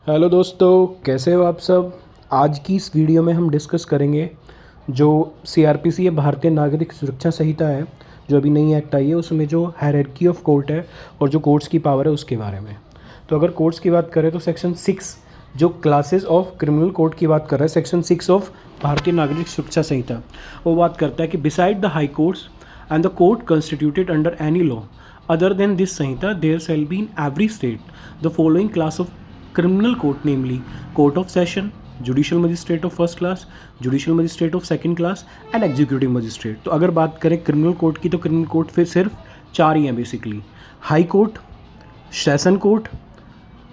Hello दोस्तों, कैसे हो आप सब। आज की इस वीडियो में हम डिस्कस करेंगे जो सीआरपीसी है, भारतीय नागरिक सुरक्षा संहिता है, जो अभी नई एक्ट आई है, उसमें जो हायरार्की ऑफ कोर्ट है और जो कोर्ट्स की पावर है उसके बारे में। तो अगर कोर्ट्स की बात करें तो सेक्शन 6 जो क्लासेस ऑफ क्रिमिनल कोर्ट की बात कर रहा है, सेक्शन 6 ऑफ भारतीय नागरिक सुरक्षा संहिता, वो बात करता है कि beside the high courts and the court constituted under any law other than this Sanhita, there shall be in every state the following class of criminal court, namely court of session, judicial magistrate of first class, judicial magistrate of second class and executive magistrate. तो अगर बात करें criminal court की तो criminal court फिर सिर्फ 4 ही हैं basically: high court, session court,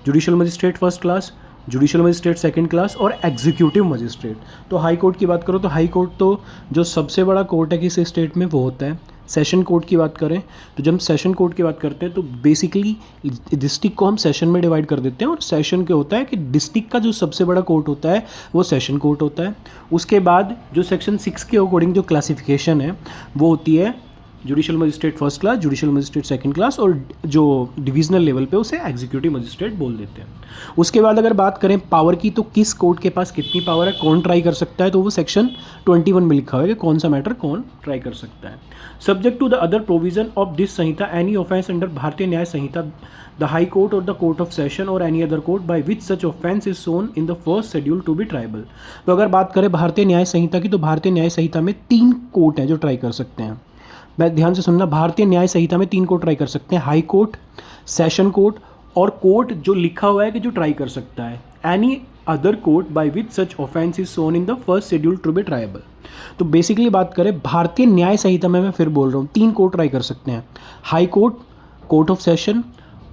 judicial magistrate first class, judicial magistrate second class और एग्जीक्यूटिव मजिस्ट्रेट। तो हाई कोर्ट की बात करो तो हाई कोर्ट तो जो सबसे बड़ा कोर्ट है किसी स्टेट में वो होता है। सेशन कोर्ट की बात करें तो जब हम सेशन कोर्ट की बात करते हैं तो बेसिकली डिस्ट्रिक्ट को हम सेशन में डिवाइड कर देते हैं, और सेशन के होता है कि डिस्ट्रिक्ट का जो सबसे बड़ा कोर्ट होता है वो सेशन कोर्ट होता है। उसके बाद जो सेक्शन 6 के अकॉर्डिंग जो क्लासिफिकेशन है वो होती है judicial magistrate first class, judicial magistrate second class, और जो डिविजनल लेवल पे उसे एग्जीक्यूटिव मजिस्ट्रेट बोल देते हैं। उसके बाद अगर बात करें पावर की तो किस कोर्ट के पास कितनी पावर है, कौन ट्राई कर सकता है, तो वो सेक्शन 21 में लिखा हुआ है कि कौन सा मैटर कौन ट्राई कर सकता है। Subject to the other provision of this Sanhita any offence under Bharatiya Nyaya Sanhita, the high court और द कोर्ट ऑफ सेशन और any other court by which such offence is shown in the first schedule to be triable. तो अगर बात करें भारतीय न्याय संहिता की तो भारतीय न्याय संहिता में 3 कोर्ट हैं जो ट्राई कर सकते हैं। मैं ध्यान से सुनना, भारतीय न्याय संहिता में 3 कोर्ट ट्राई कर सकते हैं: हाई कोर्ट, सेशन कोर्ट और कोर्ट जो लिखा हुआ है कि जो ट्राई कर सकता है any other court by which such offence is shown in the first schedule to be triable. तो बेसिकली बात करें भारतीय न्याय संहिता में, मैं फिर बोल रहा हूँ, 3 कोर्ट ट्राई कर सकते हैं: high court, court of session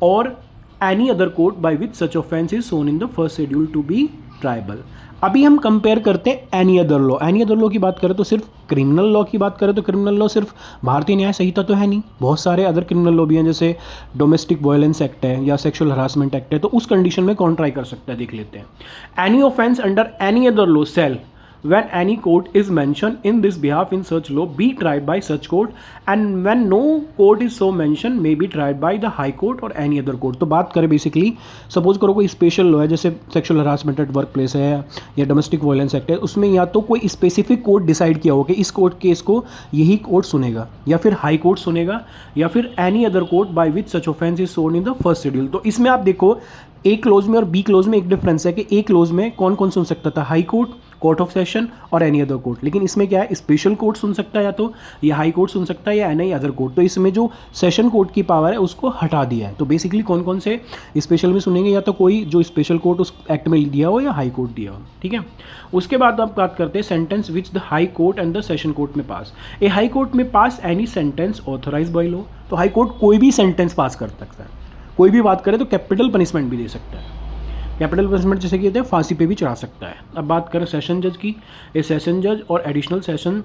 और any other court by which such offence is shown in the first schedule to be triable. अभी हम कंपेयर करते हैं any other law. Any other law की बात करें तो सिर्फ क्रिमिनल लॉ की बात करें तो क्रिमिनल लॉ सिर्फ भारतीय न्याय संहिता तो है नहीं, बहुत सारे अदर क्रिमिनल लॉ भी हैं, जैसे डोमेस्टिक वायलेंस एक्ट है या सेक्सुअल हरासमेंट एक्ट है। तो उस कंडीशन में कौन ट्राई कर सकता है देख लेते हैं। Any offence under any other law shall when any court is mentioned in this behalf in such law be tried by such court, and when no court is so mentioned may be tried by the high court or any other court। तो बात करें basically, suppose करो कोई special law है जैसे sexual harassment at work place है या domestic violence act है, उसमें या तो कोई स्पेसिफिक कोर्ट डिसाइड किया हो कि इस कोर्ट केस को यही कोर्ट सुनेगा, या फिर हाई कोर्ट सुनेगा, या फिर any other court by which such offence is shown in the first schedule. तो इसमें आप देखो ए क्लोज में और बी क्लोज में एक डिफरेंस है कि ए क्लोज में कौन कौन सुन सकता था, high court, court of session और एनी अदर कोर्ट। लेकिन इसमें क्या है, स्पेशल कोर्ट सुन सकता है या तो ये हाई कोर्ट सुन सकता है या एनी अदर कोर्ट। तो इसमें जो सेशन कोर्ट की पावर है उसको हटा दिया है। तो बेसिकली कौन कौन से स्पेशल में सुनेंगे, या तो कोई जो स्पेशल कोर्ट उस एक्ट में दिया हो या हाई कोर्ट दिया हो, ठीक है। उसके बाद आप बात करते हैं sentence which the high court and the session court may pass. A high court may pass any sentence authorise by law. तो हाई कोर्ट कोई भी सेंटेंस पास कर सकता है, कोई भी बात करे तो कैपिटल पनिशमेंट भी दे सकता है। कैपिटल पनिशमेंट जैसे कहते हैं फांसी पे भी चढ़ा सकता है। अब बात करें सेशन जज की, ए सेशन जज और एडिशनल सेशन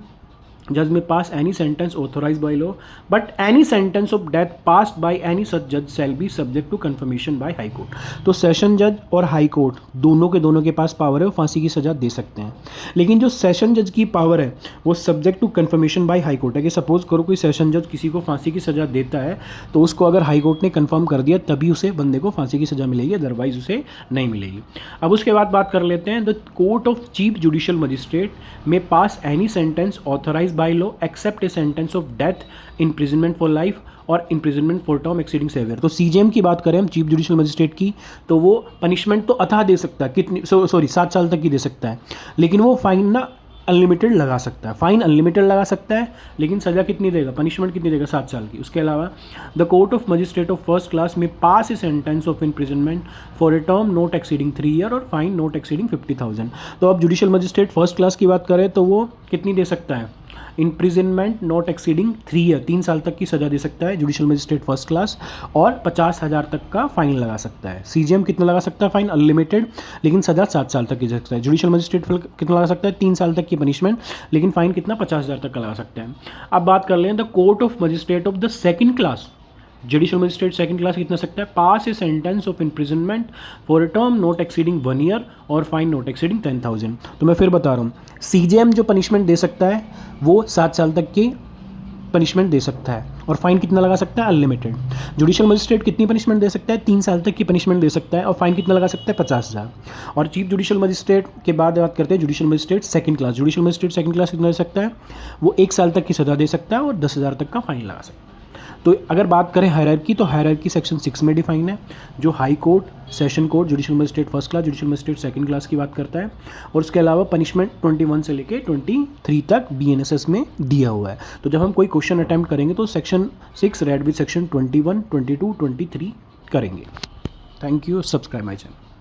जज में pass any sentence authorise by law, but any sentence of death passed by any such जज shall be subject to confirmation by high court. तो सेशन जज और हाई कोर्ट दोनों के पास पावर है, वो फांसी की सज़ा दे सकते हैं। लेकिन जो सेशन जज की पावर है वो subject to confirmation by high court है कि सपोज करो कोई सेशन जज किसी को फांसी की सज़ा देता है तो उसको अगर हाई कोर्ट ने कन्फर्म कर दिया तभी उसे बंदे को फांसी की सज़ा मिलेगी, अदरवाइज उसे नहीं मिलेगी। अब उसके बाद बात कर लेते हैं, the court of chief judicial magistrate may pass any sentence authorise by law except a sentence of death, imprisonment for life और imprisonment for term exceeding 7 years। तो सीजेएम की बात करें हम, चीफ जुडिशियल मजिस्ट्रेट की, तो वो पनिशमेंट तो अथाह दे सकता है, कितनी 7 साल तक की दे सकता है, लेकिन वो फाइन ना अनलिमिटेड लगा सकता है। फाइन अनलिमिटेड लगा सकता है लेकिन सज़ा कितनी देगा, पनिशमेंट कितनी देगा, 7 साल की। उसके अलावा the court of magistrate of first class may pass a sentence of imprisonment for a term not exceeding 3 year और फाइन नॉट एक्सीडिंग 50,000। तो अब जुडिशियल मजिस्ट्रेट फर्स्ट क्लास की बात करें तो वो कितनी दे सकता है, इम्प्रिजनमेंट नॉट एक्सीडिंग 3 ईयर, 3 साल तक की सज़ा दे सकता है जुडिशियल मजिस्ट्रेट फर्स्ट क्लास, और 50,000 तक का फाइन लगा सकता है। सीजेएम कितना लगा सकता है, फाइन अनलिमिटेड, लेकिन सज़ा 7 साल तक की जा सकता है। जुडिशियल मजिस्ट्रेट कितना लगा सकता है, 3 साल तक की पनिशमेंट, लेकिन फाइन कितना, 50,000 तक का लगा सकते हैं। अब बात कर लें the court of magistrate of the second class, judicial magistrate second class कितना सकता है, pass a sentence of imprisonment for a term not exceeding 1 year और फाइन नॉट एक्सीडिंग 10,000। तो मैं फिर बता रहा हूँ, सीजेएम जो पनिशमेंट दे सकता है वो 7 साल तक की पनिशमेंट दे सकता है, और फाइन कितना लगा सकता है? अनलिमिटेड। जुडिशियल मजिस्ट्रेट कितनी पनिशमेंट दे सकता है? 3 साल तक की पनिशमेंट दे सकता है, और फाइन कितना लगा सकता है? 50,000। और चीफ जुडिशियल मजिस्ट्रेट के बाद बात करते हैं judicial magistrate second class. Judicial magistrate second class कितना दे सकता है? वो 1 साल तक की सज़ा दे सकता है और 10,000 तक का फाइन लगा सकता है। तो अगर बात करें हायरार्की, तो हायरार्की सेक्शन 6 में डिफाइन है, जो high court, session court, judicial magistrate first class, judicial magistrate second class की बात करता है। और उसके अलावा पनिशमेंट 21 से लेके 23 तक BNSS में दिया हुआ है। तो जब हम कोई क्वेश्चन अटैम्प्ट करेंगे तो सेक्शन 6 रेड विद सेक्शन 21, 22, 23 करेंगे। Thank you. Subscribe my channel.